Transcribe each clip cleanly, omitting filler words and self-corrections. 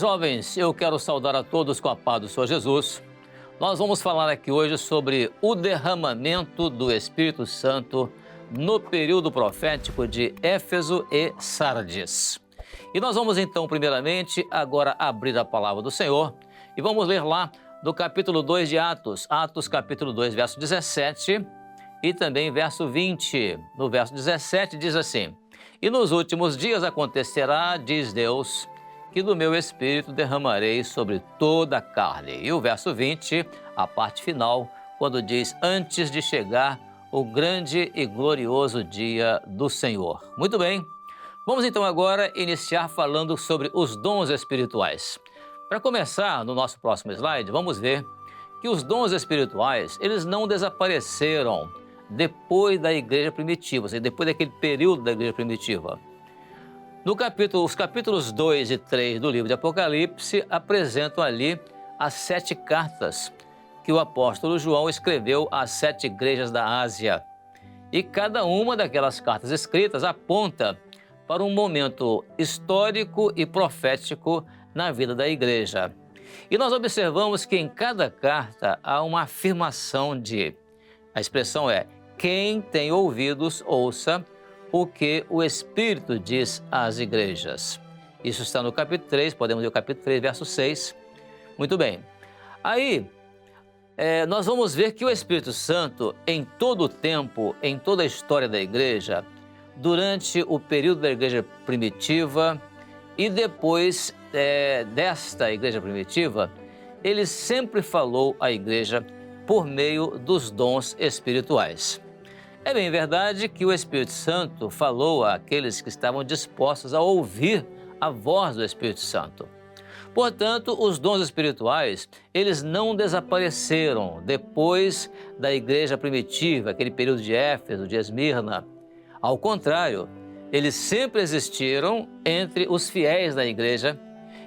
Jovens, eu quero saudar a todos com a paz do Senhor Jesus. Nós vamos falar aqui hoje sobre o derramamento do Espírito Santo no período profético de Éfeso e Sardes. E nós vamos então, primeiramente, agora abrir a palavra do Senhor e vamos ler lá do capítulo 2 de Atos, Atos capítulo 2, verso 17 e também verso 20. No verso 17 diz assim: "E nos últimos dias acontecerá, diz Deus, que do meu Espírito derramarei sobre toda a carne." E o verso 20, a parte final, quando diz: "Antes de chegar o grande e glorioso dia do Senhor." Muito bem, vamos então agora iniciar falando sobre os dons espirituais. Para começar, no nosso próximo slide, vamos ver que os dons espirituais, eles não desapareceram depois da igreja primitiva, ou seja, depois daquele período da igreja primitiva. Os capítulos 2 e 3 do livro de Apocalipse apresentam ali as 7 cartas que o apóstolo João escreveu às 7 igrejas da Ásia. E cada uma daquelas cartas escritas aponta para um momento histórico e profético na vida da igreja. E nós observamos que em cada carta há uma afirmação a expressão é: "Quem tem ouvidos, ouça o que o Espírito diz às igrejas." Isso está no capítulo 3, podemos ler o capítulo 3, verso 6. Muito bem. Aí, nós vamos ver que o Espírito Santo, em todo o tempo, em toda a história da igreja, durante o período da igreja primitiva e depois desta igreja primitiva, ele sempre falou à igreja por meio dos dons espirituais. É bem verdade que o Espírito Santo falou àqueles que estavam dispostos a ouvir a voz do Espírito Santo. Portanto, os dons espirituais, eles não desapareceram depois da igreja primitiva, aquele período de Éfeso, de Esmirna. Ao contrário, eles sempre existiram entre os fiéis da igreja,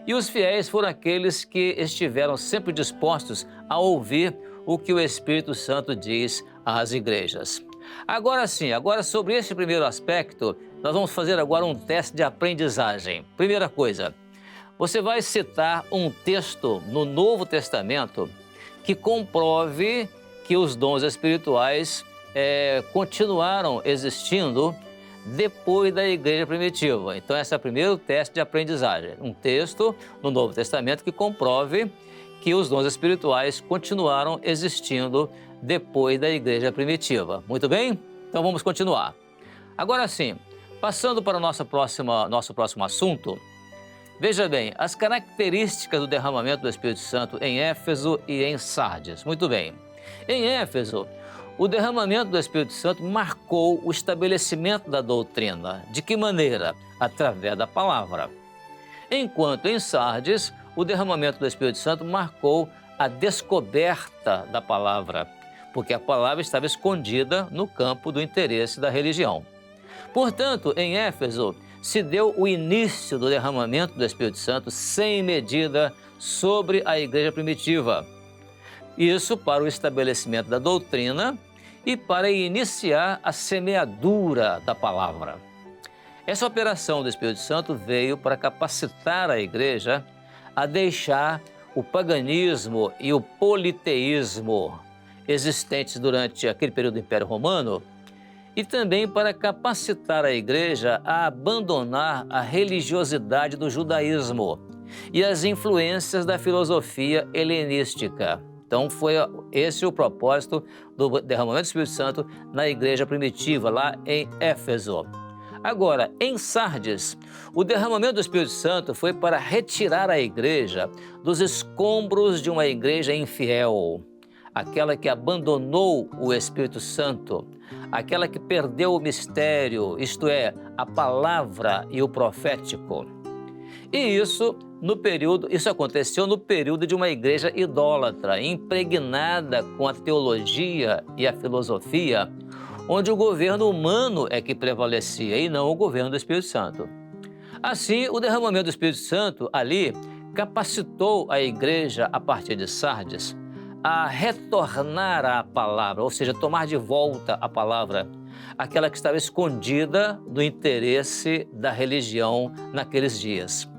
e os fiéis foram aqueles que estiveram sempre dispostos a ouvir o que o Espírito Santo diz às igrejas. Agora sim, sobre esse primeiro aspecto, nós vamos fazer agora um teste de aprendizagem. Primeira coisa, você vai citar um texto no Novo Testamento que comprove que os dons espirituais continuaram existindo depois da igreja primitiva. Então esse é o primeiro teste de aprendizagem. Um texto no Novo Testamento que comprove que os dons espirituais continuaram existindo depois da igreja primitiva. Muito bem? Então vamos continuar. Agora sim, passando para o nosso próximo assunto, veja bem, as características do derramamento do Espírito Santo em Éfeso e em Sardes. Muito bem. Em Éfeso, o derramamento do Espírito Santo marcou o estabelecimento da doutrina. De que maneira? Através da palavra. Enquanto em Sardes, o derramamento do Espírito Santo marcou a descoberta da palavra, porque a palavra estava escondida no campo do interesse da religião. Portanto, em Éfeso, se deu o início do derramamento do Espírito Santo sem medida sobre a igreja primitiva. Isso para o estabelecimento da doutrina e para iniciar a semeadura da palavra. Essa operação do Espírito Santo veio para capacitar a igreja a deixar o paganismo e o politeísmo existentes durante aquele período do Império Romano e também para capacitar a igreja a abandonar a religiosidade do judaísmo e as influências da filosofia helenística. Então foi esse o propósito do derramamento do Espírito Santo na igreja primitiva, lá em Éfeso. Agora, em Sardes, o derramamento do Espírito Santo foi para retirar a igreja dos escombros de uma igreja infiel, aquela que abandonou o Espírito Santo, aquela que perdeu o mistério, isto é, a palavra e o profético. E isso aconteceu no período de uma igreja idólatra, impregnada com a teologia e a filosofia, onde o governo humano é que prevalecia e não o governo do Espírito Santo. Assim, o derramamento do Espírito Santo ali capacitou a igreja, a partir de Sardes, a retornar à palavra, ou seja, tomar de volta a palavra, aquela que estava escondida do interesse da religião naqueles dias.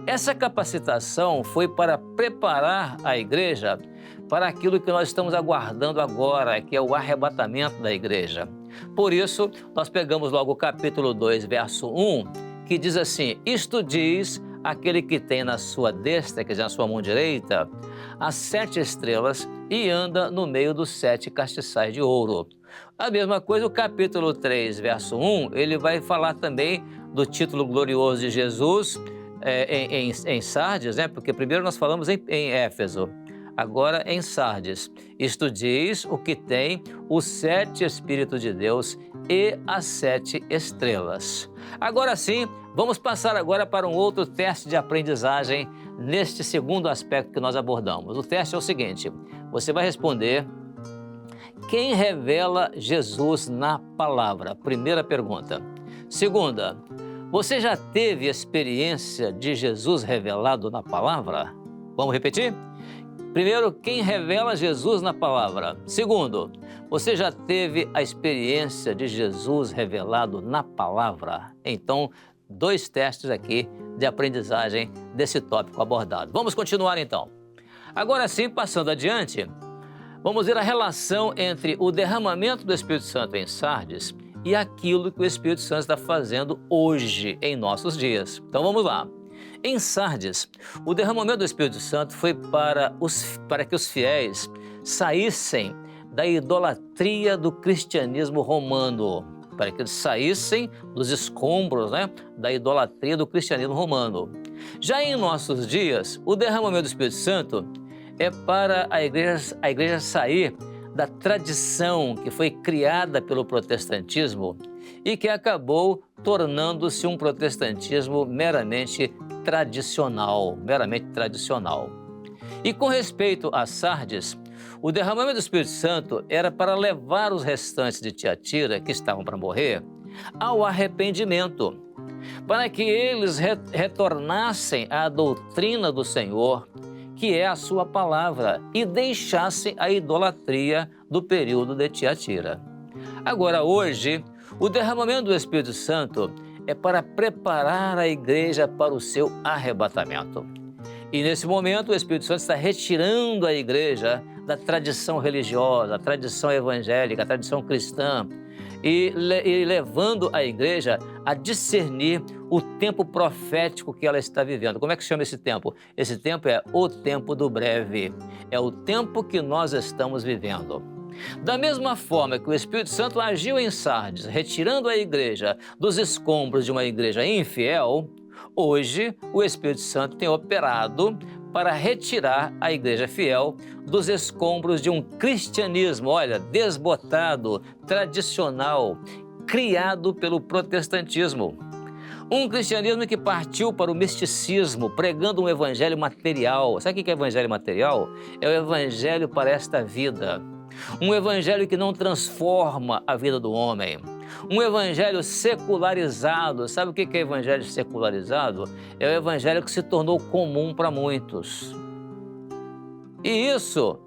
Essa capacitação foi para preparar a igreja para aquilo que nós estamos aguardando agora, que é o arrebatamento da igreja. Por isso, nós pegamos logo o capítulo 2, verso 1, que diz assim: isto diz aquele que tem na sua destra, quer dizer, na sua mão direita, as 7 estrelas e anda no meio dos 7 castiçais de ouro. A mesma coisa, o capítulo 3, verso 1, ele vai falar também do título glorioso de Jesus em Sardes, né? Porque primeiro nós falamos em Éfeso, agora em Sardes. Isto diz o que tem os 7 Espíritos de Deus e as 7 estrelas. Agora sim, vamos passar agora para um outro teste de aprendizagem neste segundo aspecto que nós abordamos. O teste é o seguinte: você vai responder: quem revela Jesus na palavra? Primeira pergunta. Segunda, você já teve experiência de Jesus revelado na palavra? Vamos repetir? Primeiro, quem revela Jesus na palavra? Segundo, você já teve a experiência de Jesus revelado na palavra? Então, 2 testes aqui de aprendizagem desse tópico abordado. Vamos continuar então. Agora sim, passando adiante, vamos ver a relação entre o derramamento do Espírito Santo em Sardes e aquilo que o Espírito Santo está fazendo hoje, em nossos dias. Então vamos lá. Em Sardes, o derramamento do Espírito Santo foi para que os fiéis saíssem da idolatria do cristianismo romano, para que eles saíssem dos escombros, da idolatria do cristianismo romano. Já em nossos dias, o derramamento do Espírito Santo é para a igreja sair da tradição que foi criada pelo protestantismo e que acabou tornando-se um protestantismo meramente tradicional. E com respeito a Sardes, o derramamento do Espírito Santo era para levar os restantes de Tiatira, que estavam para morrer, ao arrependimento, para que eles retornassem à doutrina do Senhor, que é a sua palavra, e deixassem a idolatria do período de Tiatira. Agora, hoje, o derramamento do Espírito Santo é para preparar a igreja para o seu arrebatamento. E nesse momento, o Espírito Santo está retirando a igreja da tradição religiosa, a tradição evangélica, a tradição cristã, e levando a igreja a discernir o tempo profético que ela está vivendo. Como é que chama esse tempo? Esse tempo é o tempo do breve. É o tempo que nós estamos vivendo. Da mesma forma que o Espírito Santo agiu em Sardes, retirando a igreja dos escombros de uma igreja infiel, hoje o Espírito Santo tem operado para retirar a igreja fiel dos escombros de um cristianismo, desbotado, tradicional, criado pelo protestantismo. Um cristianismo que partiu para o misticismo, pregando um evangelho material. Sabe o que é evangelho material? É o evangelho para esta vida. Um evangelho que não transforma a vida do homem. Um evangelho secularizado. Sabe o que é evangelho secularizado? É o evangelho que se tornou comum para muitos. E isso,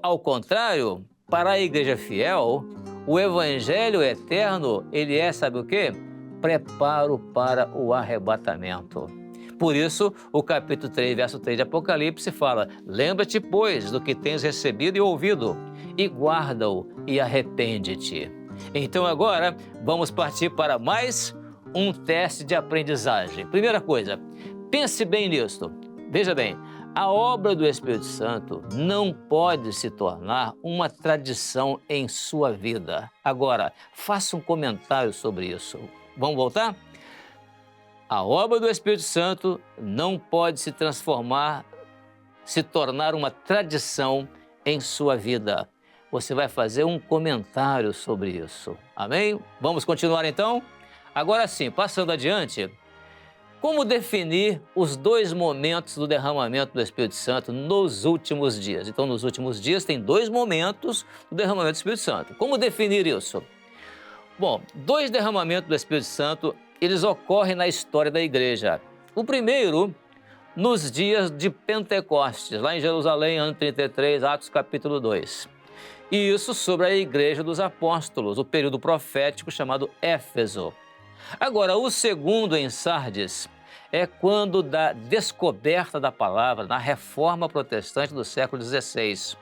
ao contrário, para a igreja fiel, o evangelho eterno, ele é, sabe o quê? Preparo para o arrebatamento. Por isso, o capítulo 3, verso 3 de Apocalipse fala: lembra-te, pois, do que tens recebido e ouvido, e guarda-o e arrepende-te. Então agora, vamos partir para mais um teste de aprendizagem. Primeira coisa, pense bem nisso. Veja bem, a obra do Espírito Santo não pode se tornar uma tradição em sua vida. Agora, faça um comentário sobre isso. Vamos voltar? A obra do Espírito Santo não pode se tornar uma tradição em sua vida. Você vai fazer um comentário sobre isso. Amém? Vamos continuar então? Agora sim, passando adiante, como definir os 2 momentos do derramamento do Espírito Santo nos últimos dias? Então, nos últimos dias tem 2 momentos do derramamento do Espírito Santo. Como definir isso? Bom, 2 derramamentos do Espírito Santo, eles ocorrem na história da igreja. O primeiro, nos dias de Pentecostes, lá em Jerusalém, ano 33, Atos capítulo 2. E isso sobre a igreja dos apóstolos, o período profético chamado Éfeso. Agora, o segundo em Sardes é quando da descoberta da palavra na Reforma Protestante do século XVI.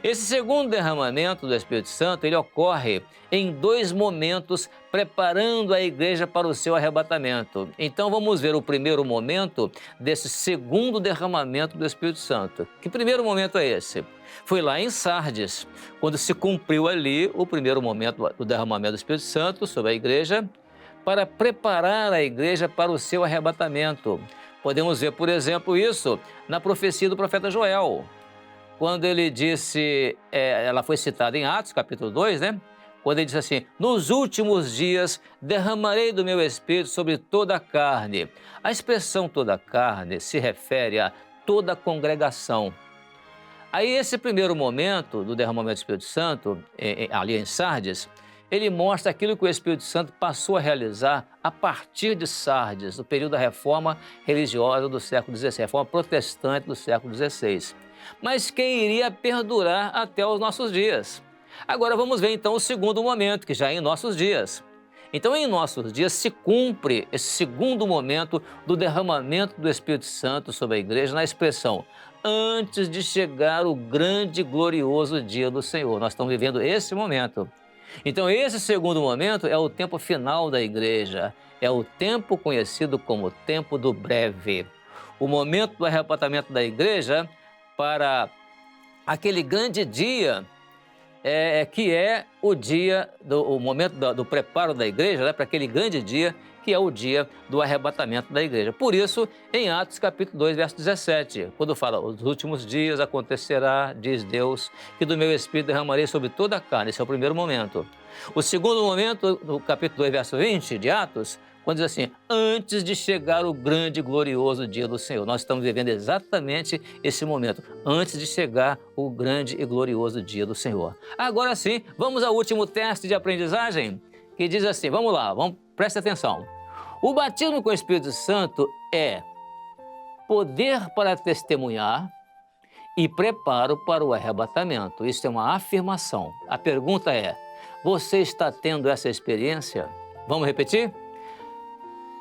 Esse segundo derramamento do Espírito Santo, ele ocorre em dois momentos, preparando a igreja para o seu arrebatamento. Então vamos ver o primeiro momento desse segundo derramamento do Espírito Santo. Que primeiro momento é esse? Foi lá em Sardes, quando se cumpriu ali o primeiro momento do derramamento do Espírito Santo sobre a igreja, para preparar a igreja para o seu arrebatamento. Podemos ver, por exemplo, isso na profecia do profeta Joel. Quando ele disse, ela foi citada em Atos, capítulo 2, né? Quando ele disse assim, nos últimos dias derramarei do meu Espírito sobre toda a carne. A expressão toda a carne se refere a toda a congregação. Aí esse primeiro momento do derramamento do Espírito Santo, ali em Sardes, ele mostra aquilo que o Espírito Santo passou a realizar a partir de Sardes, no período da reforma religiosa do século XVI, reforma protestante do século XVI. Mas que iria perdurar até os nossos dias. Agora vamos ver então o segundo momento, que já é em nossos dias. Então em nossos dias se cumpre esse segundo momento do derramamento do Espírito Santo sobre a igreja na expressão antes de chegar o grande e glorioso dia do Senhor. Nós estamos vivendo esse momento. Então esse segundo momento é o tempo final da igreja, é o tempo conhecido como o tempo do breve. O momento do arrebatamento da igreja para aquele grande dia, que é o momento do preparo da igreja, né, para aquele grande dia, que é o dia do arrebatamento da igreja. Por isso, em Atos capítulo 2, verso 17, quando fala, os últimos dias acontecerá, diz Deus, que do meu Espírito derramarei sobre toda a carne. Esse é o primeiro momento. O segundo momento, no capítulo 2, verso 20 de Atos, quando diz assim, antes de chegar o grande e glorioso dia do Senhor. Nós estamos vivendo exatamente esse momento, antes de chegar o grande e glorioso dia do Senhor. Agora sim, vamos ao último teste de aprendizagem, que diz assim, vamos lá, preste atenção. O batismo com o Espírito Santo é poder para testemunhar e preparo para o arrebatamento. Isso é uma afirmação. A pergunta é, você está tendo essa experiência? Vamos repetir?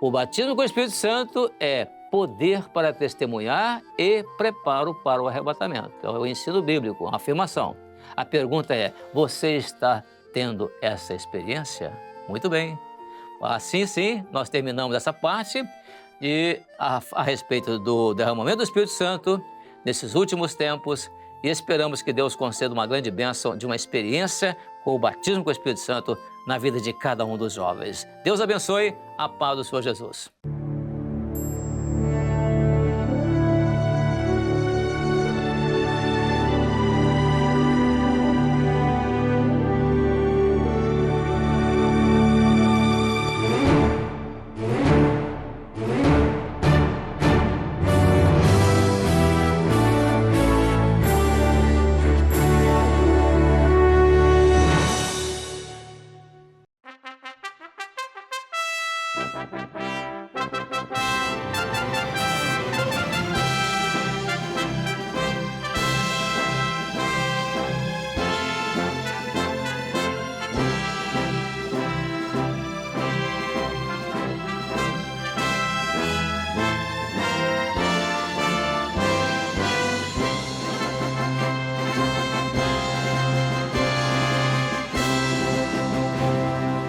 O batismo com o Espírito Santo é poder para testemunhar e preparo para o arrebatamento. É o ensino bíblico, uma afirmação. A pergunta é, você está tendo essa experiência? Muito bem. Assim sim, nós terminamos essa parte a respeito do derramamento do Espírito Santo nesses últimos tempos e esperamos que Deus conceda uma grande bênção de uma experiência com o batismo com o Espírito Santo na vida de cada um dos jovens. Deus abençoe, a paz do Senhor Jesus.